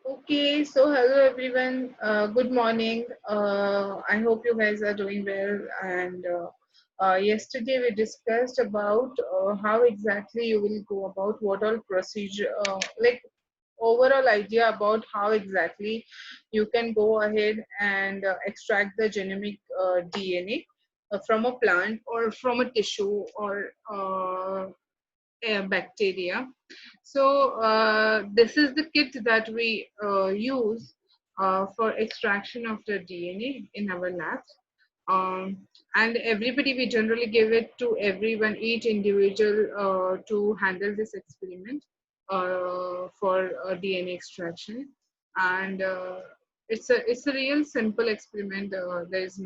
Okay, so hello everyone. Good morning. I hope you guys are doing well. And yesterday we discussed about how exactly you will go about what all procedure, like overall idea about how exactly you can go ahead and extract the genomic DNA from a plant or from a tissue or bacteria. So this is the kit that we use for extraction of the DNA in our labs. And everybody, we generally give it to everyone, each individual to handle this experiment for DNA extraction. And it's a real simple experiment. There is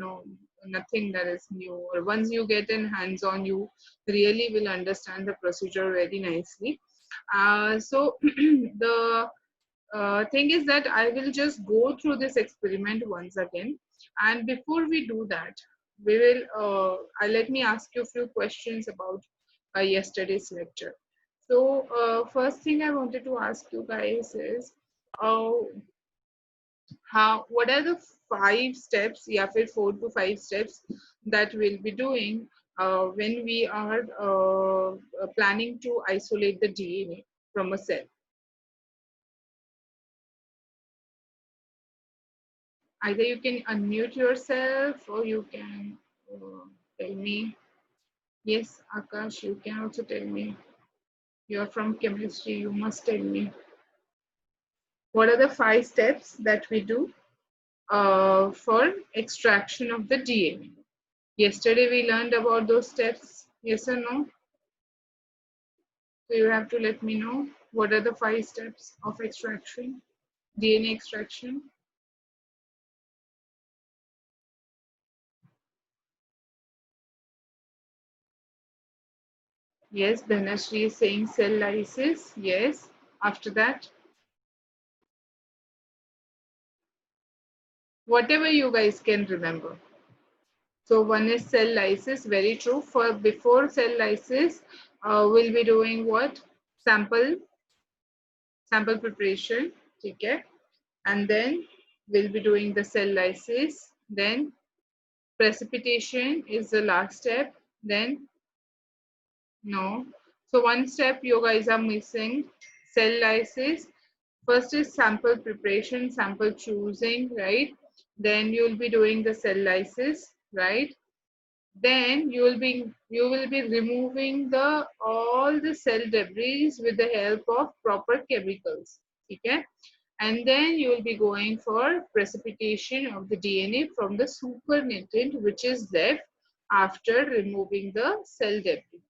nothing that is new. Or once you get in hands on, you really will understand the procedure very nicely. So the thing is that I will just go through this experiment once again. And before we do that, we will let me ask you a few questions about yesterday's lecture. So first thing I wanted to ask you guys is uh, how what are the 5 steps, yeah, 4 to 5 steps that we'll be doing when we are planning to isolate the DNA from a cell. Either you can unmute yourself or you can tell me. Yes, Akash, you can also tell me. You're from chemistry, you must tell me. What are the 5 steps that we do for extraction of the DNA? Yesterday we learned about those steps, yes or no? So you have to let me know what are the 5 steps of extraction, DNA extraction. Yes, Dhanashree is saying cell lysis. Yes. After that, whatever you guys can remember. So one is cell lysis, very true. For before cell lysis, we'll be doing what? Sample, sample preparation, okay? And then we'll be doing the cell lysis. Then precipitation is the last step. Then no. So one step you guys are missing, cell lysis. First is sample preparation, sample choosing, right? Then you'll be doing the cell lysis, right? Then you will be removing the all the cell debris with the help of proper chemicals. Okay, and then you will be going for precipitation of the DNA from the supernatant which is left after removing the cell debris.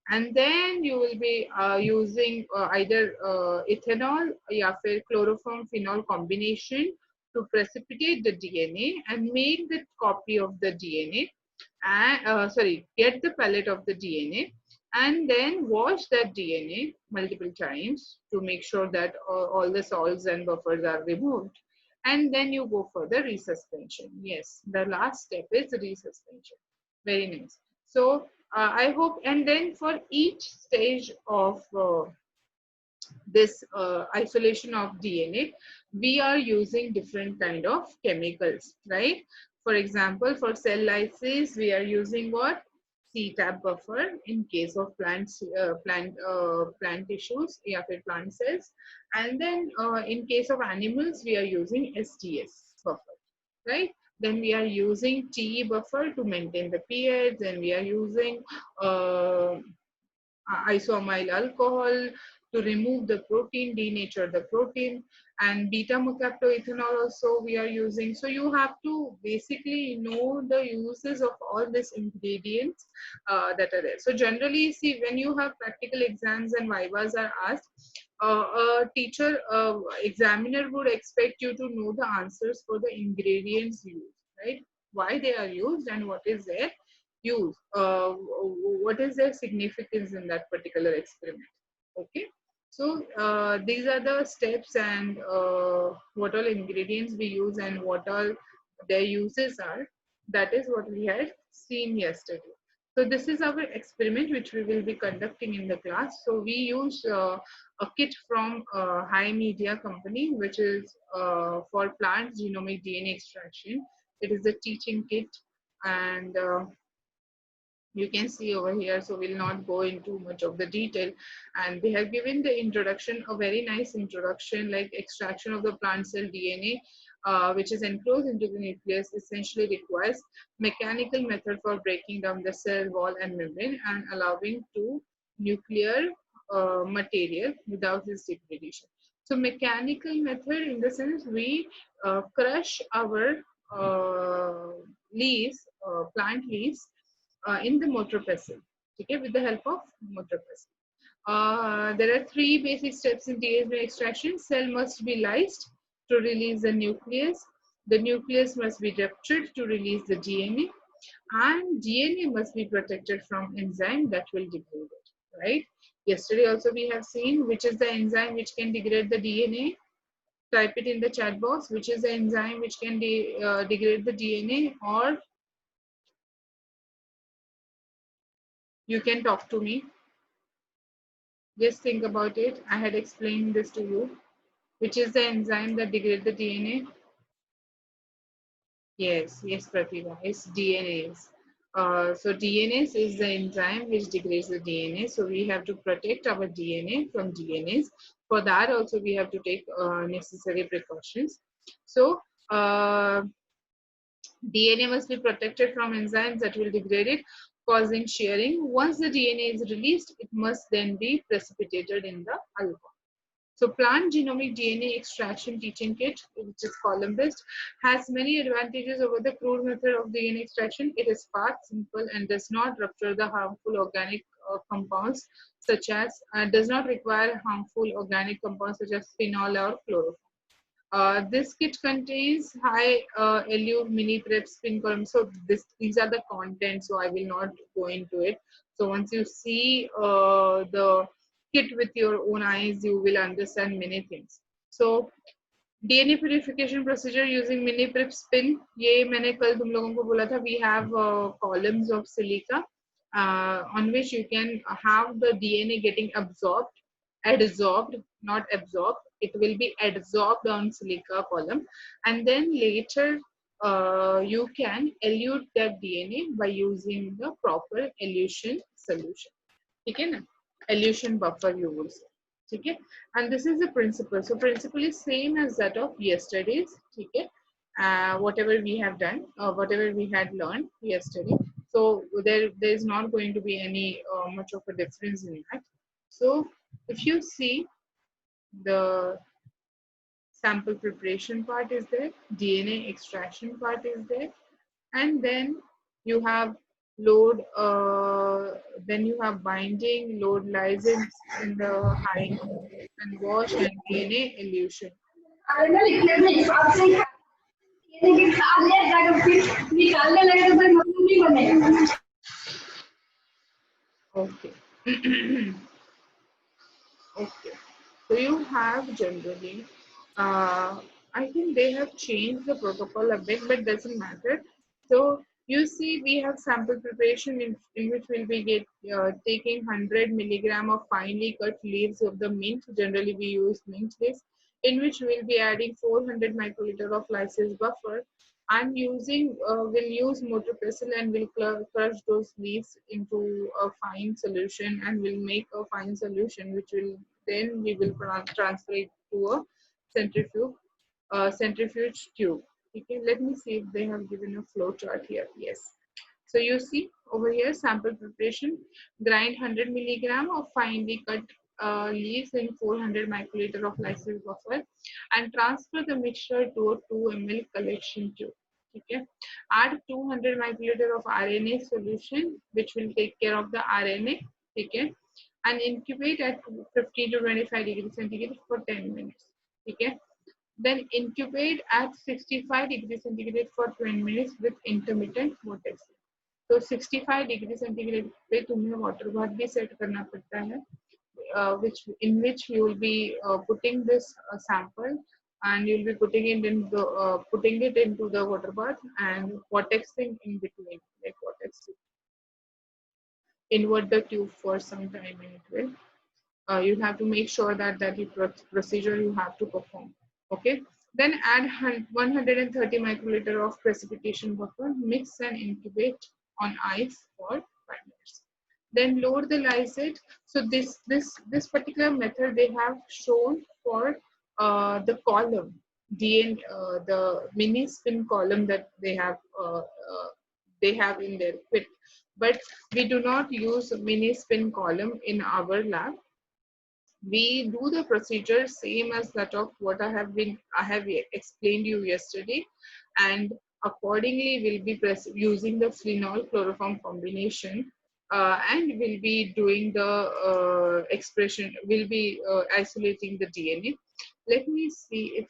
And then you will be using either ethanol or chloroform phenol combination to precipitate the DNA and make the copy of the DNA and get the palette of the DNA and then wash that DNA multiple times to make sure that all the salts and buffers are removed. And then you go for the resuspension. Yes, the last step is resuspension. Very nice. So I hope, and then for each stage of this isolation of DNA, we are using different kind of chemicals, right? For example, for cell lysis, we are using what? CTAP buffer in case of plant tissues, yeah, for plant cells. And then in case of animals, we are using STS buffer, right? Then we are using TE buffer to maintain the pH. Then we are using isoamyl alcohol to remove the protein, denature the protein, and beta mercaptoethanol also we are using. So you have to basically know the uses of all these ingredients that are there. So generally, see, when you have practical exams and vivas are asked, a teacher, examiner would expect you to know the answers for the ingredients used, right? Why they are used and what is their use, what is their significance in that particular experiment. Okay, so these are the steps and what all ingredients we use and what all their uses are. That is what we had seen yesterday. So this is our experiment which we will be conducting in the class. So we use a kit from High Media company, which is for plant genomic DNA extraction. It is a teaching kit, and you can see over here, so we'll not go into much of the detail. And they have given the introduction, a very nice introduction, like extraction of the plant cell DNA, which is enclosed into the nucleus, essentially requires mechanical method for breaking down the cell wall and membrane and allowing to nuclear material without its degradation. So mechanical method in the sense we crush our leaves, plant leaves in the motor pestle, okay, with the help of motor pestle. There are three basic steps in DNA extraction. Cell must be lysed to release the nucleus. The nucleus must be ruptured to release the DNA, and DNA must be protected from enzyme that will degrade it. Right? Yesterday also we have seen which is the enzyme which can degrade the DNA. Type it in the chat box. Which is the enzyme which can degrade the DNA, or you can talk to me. Just think about it. I had explained this to you. Which is the enzyme that degrades the DNA? Yes, yes, Pratibha. It's DNase. So DNase is the enzyme which degrades the DNA. So we have to protect our DNA from DNase. For that also we have to take necessary precautions. So DNA must be protected from enzymes that will degrade it, causing shearing. Once the DNA is released, it must then be precipitated in the alcohol. So plant genomic DNA extraction teaching kit, which is column based, has many advantages over the crude method of DNA extraction. It is fast, simple, and does not rupture the harmful organic compounds such as, does not require harmful organic compounds such as phenol or chloroform. This kit contains high LU mini prep spin column. So these are the contents. So I will not go into it. So once you see the kit with your own eyes, you will understand many things. So DNA purification procedure using mini prep spin. ये मैंने कल तुम लोगों को बोला था. We have columns of silica on which you can have the DNA getting absorbed, adsorbed, not absorbed. It will be adsorbed on silica column, and then later you can elute that DNA by using the proper elution solution. Okay, na? Elution buffer you will say. Okay, and this is the principle. So principle is same as that of yesterday's. Okay, whatever we have done, whatever we had learned yesterday. So there is not going to be any much of a difference in that. So if you see, the sample preparation part is there, DNA extraction part is there, and then you have load, then you have binding, load lysins in the high, and wash and DNA elution. Okay. Okay. So you have generally, I think they have changed the protocol a bit, but doesn't matter. So you see, we have sample preparation in which we'll be taking 100 milligram of finely cut leaves of the mint. Generally, we use mint leaves, in which we'll be adding 400 microliter of lysis buffer. I'm using, we'll use motor pestle and we'll crush those leaves into a fine solution, and we'll make a fine solution which will then we will transfer it to a centrifuge, centrifuge tube. Okay, let me see if they have given a flow chart here. Yes. So you see over here, sample preparation, grind 100 milligram of finely cut leaves in 400 microliter of lysis buffer and transfer the mixture to a 2 ml collection tube. Okay. Add 200 microliter of RNA solution, which will take care of the RNA. Okay, and incubate at 15 to 25 degrees centigrade for 10 minutes. Okay. Then incubate at 65 degrees centigrade for 20 minutes with intermittent vortex. तो 65 degree centigrade पे तुम्हें water bath भी set करना पड़ता है, which in which you will be putting this sample, and you will be putting it in the putting it into the water bath and vortexing in between, like vortexing. invert the tube for some time and it will you have to make sure that the procedure you have to perform. Okay. Then add 130 microliter of precipitation buffer, mix and incubate on ice for 5 minutes. Then load the lysate. So this particular method they have shown for the column, the mini spin column that they have in their kit. But we do not use mini spin column in our lab. We do the procedure same as that of what I have explained you yesterday, and accordingly we'll be using the phenol chloroform combination, and we'll be doing the expression, we'll be isolating the DNA. Let me see if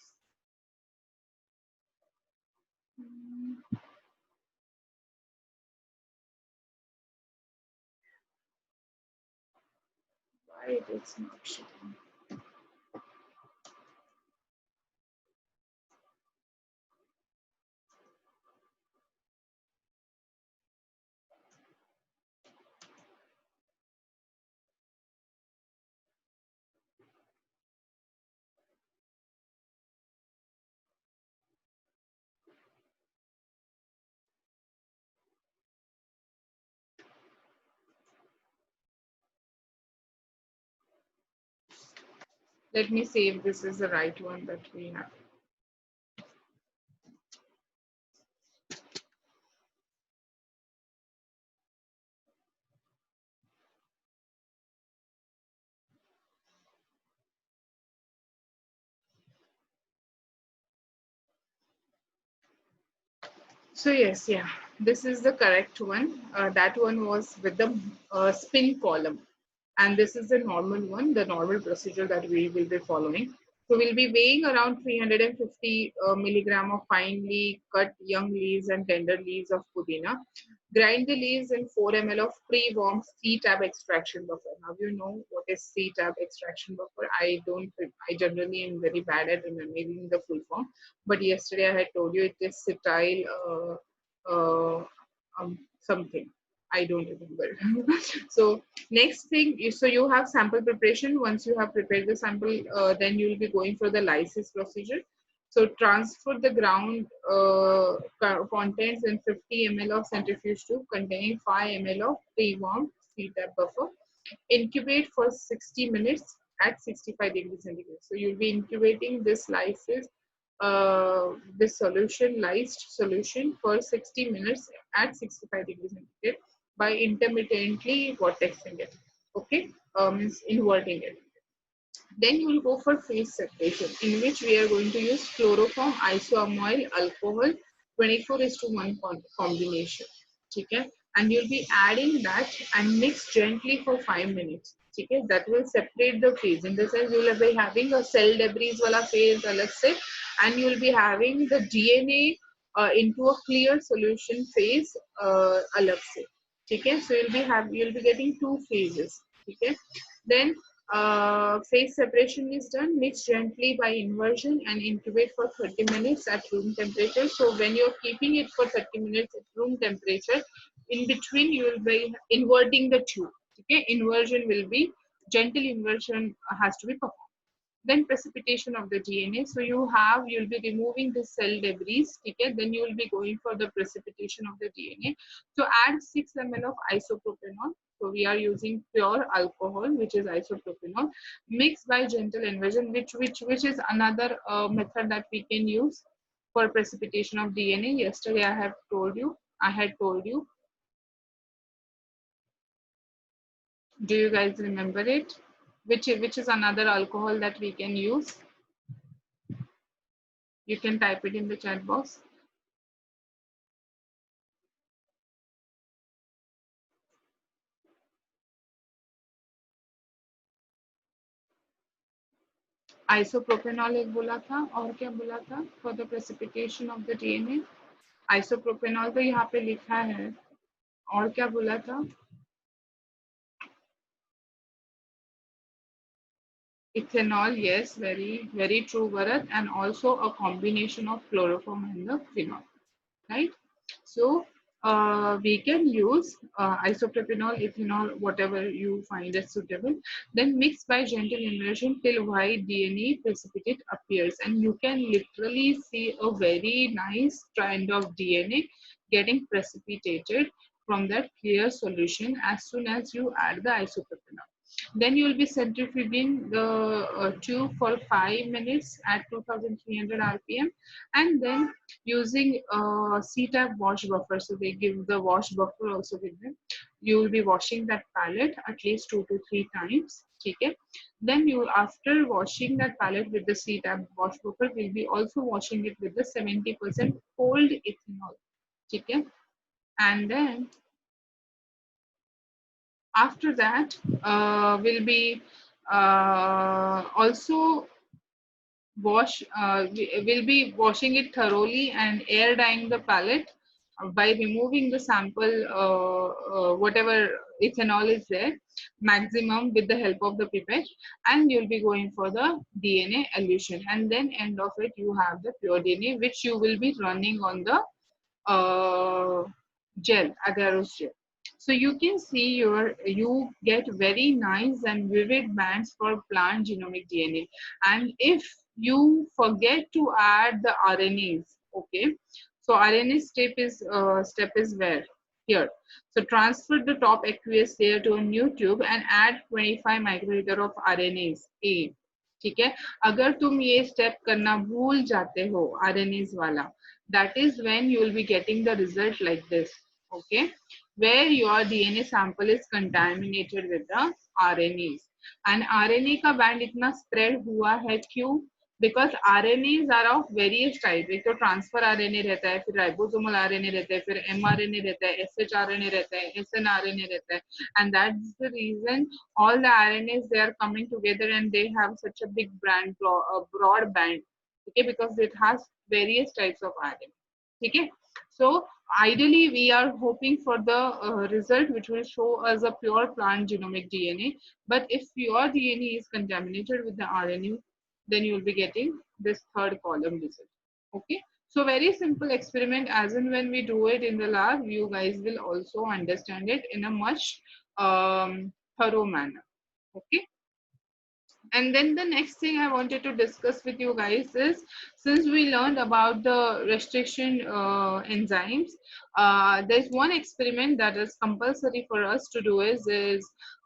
why it is not showing. Let me see if this is the right one that we have. So yes, yeah, this is the correct one. That one was with the spin column. And this is the normal one, the normal procedure that we will be following. So we'll be weighing around 350 milligram of finely cut young leaves and tender leaves of pudina. Grind the leaves in 4 ml of pre-warmed C-tab extraction buffer. Now you know what is C-tab extraction buffer. I generally am very bad at remembering the full form. But yesterday I had told you it is cetyl something. I don't remember. So next thing is, so you have sample preparation. Once you have prepared the sample, then you will be going for the lysis procedure. So transfer the ground contents in 50 ml of centrifuge tube containing 5 ml of pre-warmed C-tab buffer. Incubate for 60 minutes at 65 degrees centigrade. So you'll be incubating this lysis, this solution, lysed solution for 60 minutes at 65 degrees centigrade by intermittently vortexing it. Okay, means inverting it. Then you will go for phase separation, in which we are going to use chloroform isoamyl alcohol 24:1 combination. Okay, and you'll be adding that and mix gently for 5 minutes. Okay, that will separate the phase. In the sense, you will be having a cell debris wala phase, let's say, and you will be having the DNA into a clear solution phase, alag se. Okay, so you'll be getting two phases. Okay, then phase separation is done. Mix gently by inversion and incubate for 30 minutes at room temperature. So when you're keeping it for 30 minutes at room temperature, in between you will be inverting the tube. Okay, inversion will be, gentle inversion has to be performed. Then precipitation of the DNA. So you'll be removing the cell debris. Okay, then you will be going for the precipitation of the DNA. So add 6 ml of isopropanol. So we are using pure alcohol, which is isopropanol, mixed by gentle inversion, which is another method that we can use for precipitation of DNA. Yesterday I had told you. Do you guys remember it? Which is another alcohol that we can use? You can type it in the chat box. Isopropanol एक बोला था, और क्या बोला था for the precipitation of the DNA? Isopropanol तो यहाँ पे लिखा है, और क्या बोला था? Ethanol, yes, very true, Bharat, and also a combination of chloroform and the phenol, right? So we can use isopropanol, ethanol, whatever you find as suitable, then mix by gentle immersion till white DNA precipitate appears. And you can literally see a very nice strand of DNA getting precipitated from that clear solution as soon as you add the isopropanol. Then you will be centrifuging the tube for 5 minutes at 2300 rpm, and then using C-type wash buffer. So they give the wash buffer also with them. You will be washing that palette at least 2 to 3 times. Okay. Then you, after washing that palette with the C-type wash buffer, will be also washing it with the 70% cold ethanol. Okay. And then after that, we'll be also we'll be washing it thoroughly and air dyeing the palette by removing the sample, whatever ethanol is there, maximum with the help of the pipette, and you'll be going for the DNA elution, and then end of it you have the pure DNA, which you will be running on the uh, gel, agarose gel. So you can see you get very nice and vivid bands for plant genomic DNA. And if you forget to add the RNAs, okay, so RNA step is where here. So transfer the top aqueous layer to a new tube and add 25 microliter of RNAs A. ठीक है, अगर तुम ये step करना भूल जाते हो RNAs वाला, that is when you will be getting the result like this, okay, where your DNA sample is contaminated with the RNAs. And RNA का band इतना spread हुआ है क्यों? Because RNAs are of various types. एक तो transfer RNA रहता है, फिर राइबोसोमल RNA रहता है, फिर mRNA रहता है, shRNA रहता है, snRNA रहता है, and that's the reason all the RNAs they are coming together and they have such a big broad band, okay, because it has various types of RNA. Okay, so ideally we are hoping for the result which will show us a pure plant genomic DNA, but if your DNA is contaminated with the RNA, then you will be getting this third column result. Okay, so very simple experiment, as in when we do it in the lab, you guys will also understand it in a much thorough manner. Okay. And then the next thing I wanted to discuss with you guys is, since we learned about the restriction enzymes, there's one experiment that is compulsory for us to do is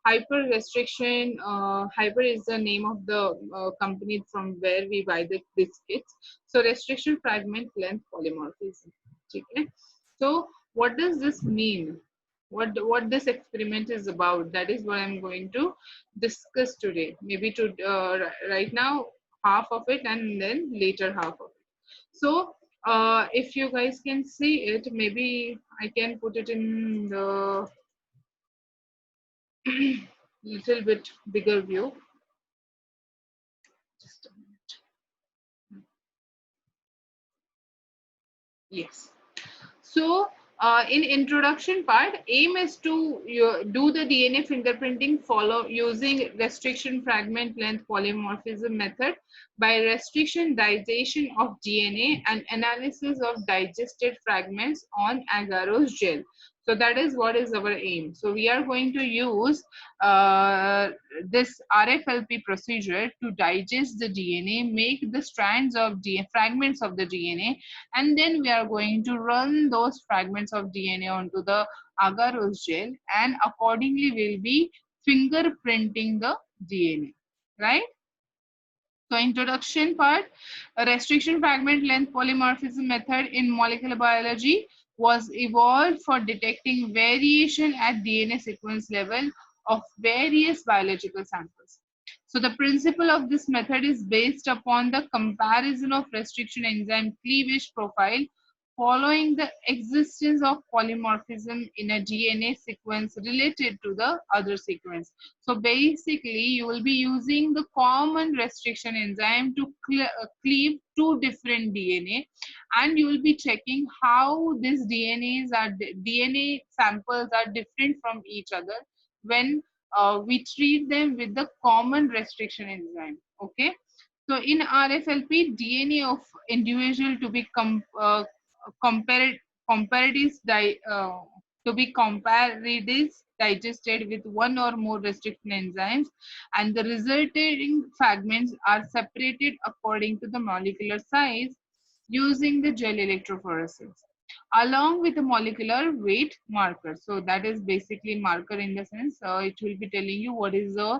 hyper restriction. Hyper is the name of the company from where we buy the biscuits. So restriction fragment length polymorphism. Okay. So what does this mean? What this experiment is about, that is what I'm going to discuss today. Maybe to right now half of it and then later half of it. So if you guys can see it, maybe I can put it in the little bit bigger view. Just a minute. Yes. So in introduction part, aim is to do the DNA fingerprinting follow using restriction fragment length polymorphism method by restriction digestion of DNA and analysis of digested fragments on agarose gel. So that is what is our aim. So we are going to use this RFLP procedure to digest the DNA, make the strands of DNA, fragments of the DNA, and then we are going to run those fragments of DNA onto the agarose gel, and accordingly we'll be fingerprinting the DNA, right? So introduction part, a restriction fragment length polymorphism method in molecular biology was evolved for detecting variation at DNA sequence level of various biological samples. So the principle of this method is based upon the comparison of restriction enzyme cleavage profile following the existence of polymorphism in a DNA sequence related to the other sequence. So basically, you will be using the common restriction enzyme to cleave two different DNA, and you will be checking how these DNA samples are different from each other when we treat them with the common restriction enzyme. Okay. So in RFLP, DNA of individual to be compared comparatives to be comparatives digested with one or more restriction enzymes, and the resulting fragments are separated according to the molecular size using the gel electrophoresis along with a molecular weight marker. So that is basically marker in the sense it will be telling you what is the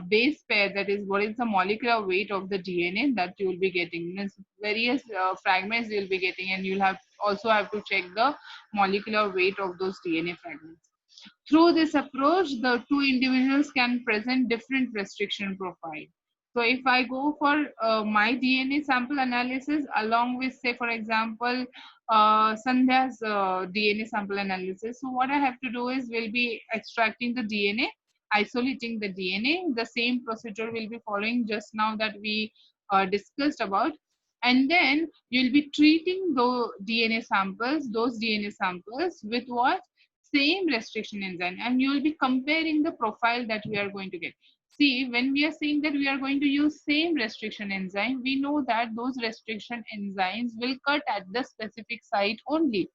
base pair, that is what is the molecular weight of the DNA that you will be getting. Means various fragments you will be getting, and you'll have also have to check the molecular weight of those DNA fragments. Through this approach, the two individuals can present different restriction profile. So if I go for my DNA sample analysis along with, say, for example, Sandhya's DNA sample analysis, so what I have to do is we'll be extracting the DNA, isolating the DNA. The same procedure will be following just now that we discussed about. And then you'll be treating the DNA samples, those DNA samples with what? Same restriction enzyme, and you will be comparing the profile that we are going to get. See, when we are saying that we are going to use same restriction enzyme, we know that those restriction enzymes will cut at the specific site only.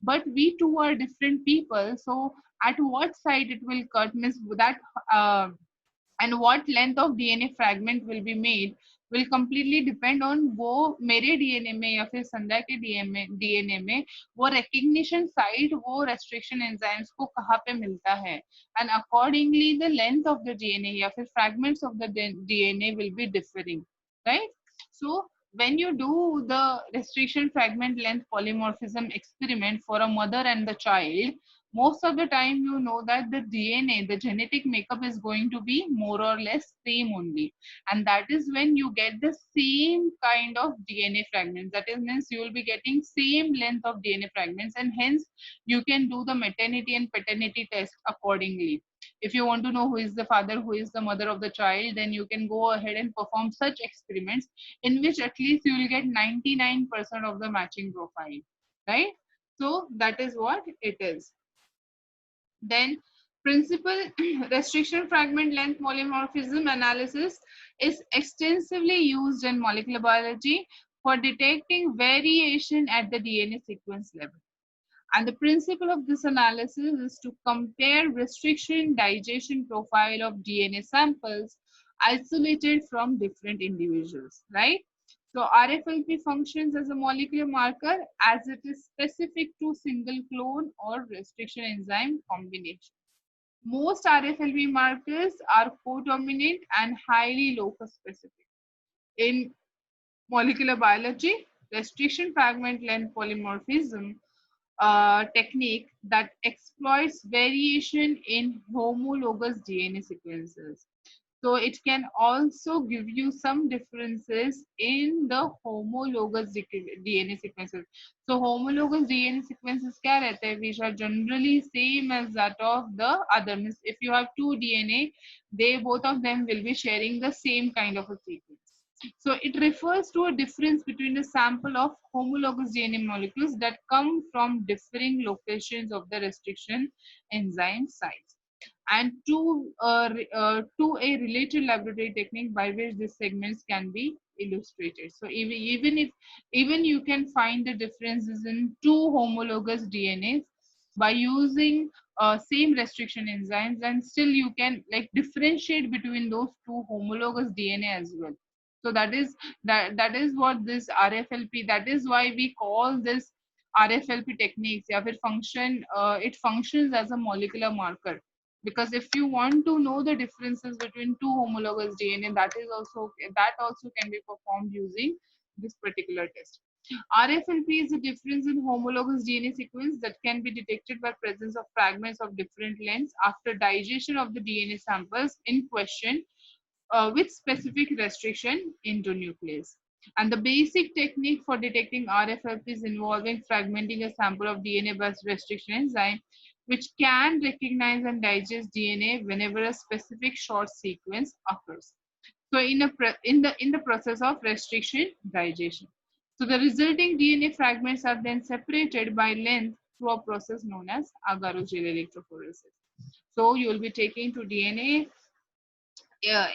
But we two are different people, so at what site it will cut means that and what length of DNA fragment will be made will completely depend on वो मेरे DNA में या फिर संध्या के DNA में वो recognition site वो restriction enzymes को कहाँ पे मिलता है, and accordingly the length of the DNA या फिर fragments of the DNA will be differing, right? So when you do the restriction fragment length polymorphism experiment for a mother and the child, most of the time you know that the DNA, the genetic makeup is going to be more or less same only. And that is when you get the same kind of DNA fragments. That is means you will be getting same length of DNA fragments, and hence you can do the maternity and paternity test accordingly. If you want to know who is the father, who is the mother of the child, then you can go ahead and perform such experiments in which at least you will get 99% of the matching profile, right? So that is what it is. Then principal restriction fragment length polymorphism analysis is extensively used in molecular biology for detecting variation at the DNA sequence level. And the principle of this analysis is to compare restriction digestion profile of DNA samples isolated from different individuals, right? So RFLP functions as a molecular marker as it is specific to single clone or restriction enzyme combination. Most RFLP markers are codominant and highly locus specific. In molecular biology, restriction fragment length polymorphism technique that exploits variation in homologous DNA sequences. So it can also give you some differences in the homologous DNA sequences. So homologous DNA sequences क्या रहते हैं? Which are generally same as that of the other. Means if you have two DNA, they both of them will be sharing the same kind of a sequence. So it refers to a difference between a sample of homologous DNA molecules that come from differing locations of the restriction enzyme sites, and to a related laboratory technique by which these segments can be illustrated. So even you can find the differences in two homologous DNAs by using same restriction enzymes, and still you can like differentiate between those two homologous DNA as well. So that is what this RFLP, that is why we call this RFLP techniques या फिर function it functions as a molecular marker, because if you want to know the differences between two homologous DNA, that also can be performed using this particular test. RFLP is a difference in homologous DNA sequence that can be detected by presence of fragments of different lengths after digestion of the DNA samples in question with specific restriction into nucleus. And the basic technique for detecting RFLP is involving fragmenting a sample of DNA-based restriction enzyme, which can recognize and digest DNA whenever a specific short sequence occurs. So in the process of restriction digestion. So the resulting DNA fragments are then separated by length through a process known as agarose gel electrophoresis. So you will be taking to DNA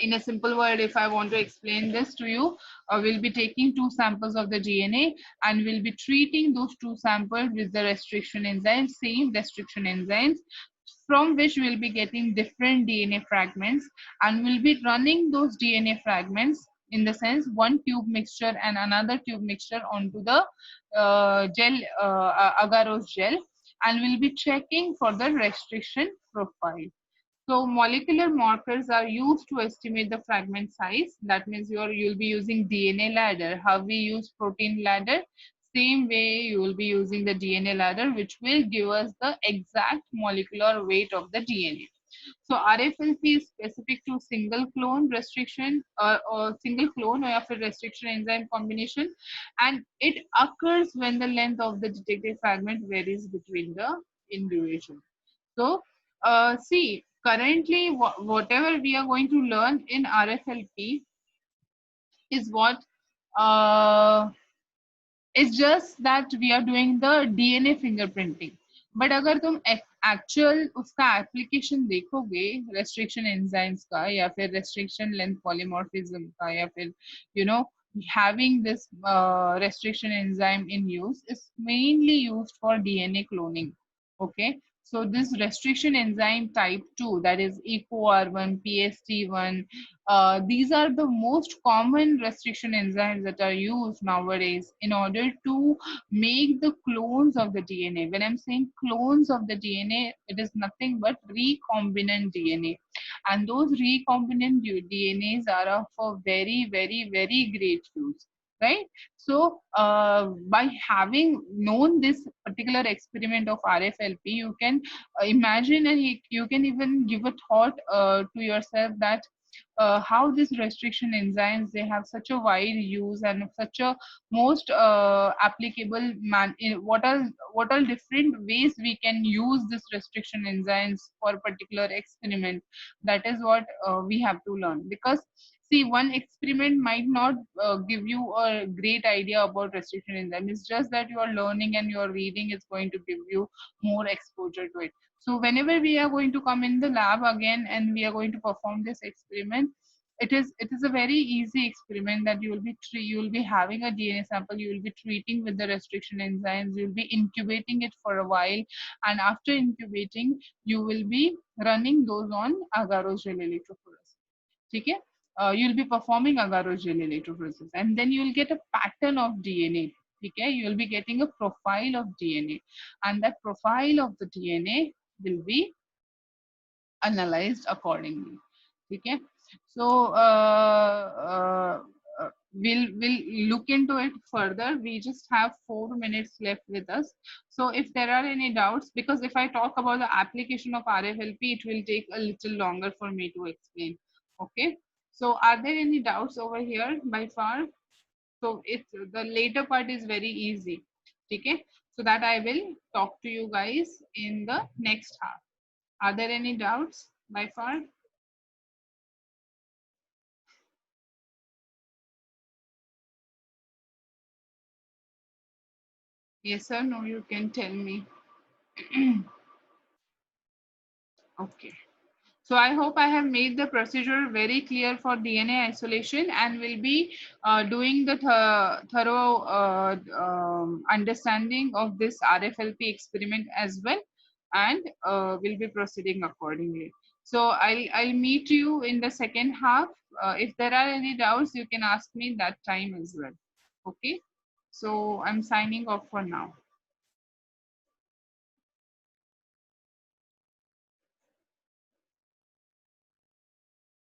in a simple word, if I want to explain this to you, we'll be taking two samples of the DNA and we'll be treating those two samples with the restriction enzymes, same restriction enzymes, from which we'll be getting different DNA fragments, and we'll be running those DNA fragments, in the sense one tube mixture and another tube mixture, onto the gel, agarose gel, and we'll be checking for the restriction profile. So molecular markers are used to estimate the fragment size. That means you'll be using DNA ladder. How we use protein ladder, same way you will be using the DNA ladder, which will give us the exact molecular weight of the DNA. So RFLP is specific to single clone restriction, or single clone of a restriction enzyme combination, and it occurs when the length of the detected fragment varies between the individual. So see, currently whatever we are going to learn in RFLP is what, uh, it's just that we are doing the DNA fingerprinting. But अगर तुम actual उसका application देखोगे restriction enzymes का, या फिर restriction length polymorphism का, या फिर you know having this restriction enzyme in use, is mainly used for DNA cloning. Okay, so this restriction enzyme type 2, that is EcoR1, PST1, these are the most common restriction enzymes that are used nowadays in order to make the clones of the DNA. When I'm saying clones of the DNA, it is nothing but recombinant DNA. And those recombinant DNAs are of a very, very, very great use, right? So by having known this particular experiment of RFLP, you can imagine, and you can even give a thought to yourself that how these restriction enzymes, they have such a wide use and such a most applicable in what are different ways we can use this restriction enzymes for a particular experiment. That is what we have to learn, because see, one experiment might not give you a great idea about restriction enzyme. It's just that you are learning and you are reading is going to give you more exposure to it. So whenever we are going to come in the lab again and we are going to perform this experiment, it is a very easy experiment that you will be having a DNA sample, you will be treating with the restriction enzymes, you will be incubating it for a while, and after incubating, you will be running those on agarose gel electrophoresis. Okay? You'll be performing agarose gel electrophoresis, and then you will get a pattern of DNA. Okay? You will be getting a profile of DNA, and that profile of the DNA will be analyzed accordingly. Okay, so we'll look into it further. We just have 4 minutes left with us. So if there are any doubts, because if I talk about the application of RFLP, it will take a little longer for me to explain. Okay, so are there any doubts over here by far? So it's the later part is very easy. Okay, so that I will talk to you guys in the next half. Are there any doubts by far? Yes, sir. No, you can tell me. Okay. So I hope I have made the procedure very clear for DNA isolation, and will be doing the thorough understanding of this RFLP experiment as well, and will be proceeding accordingly. So I'll meet you in the second half. If there are any doubts, you can ask me that time as well. Okay. So I'm signing off for now.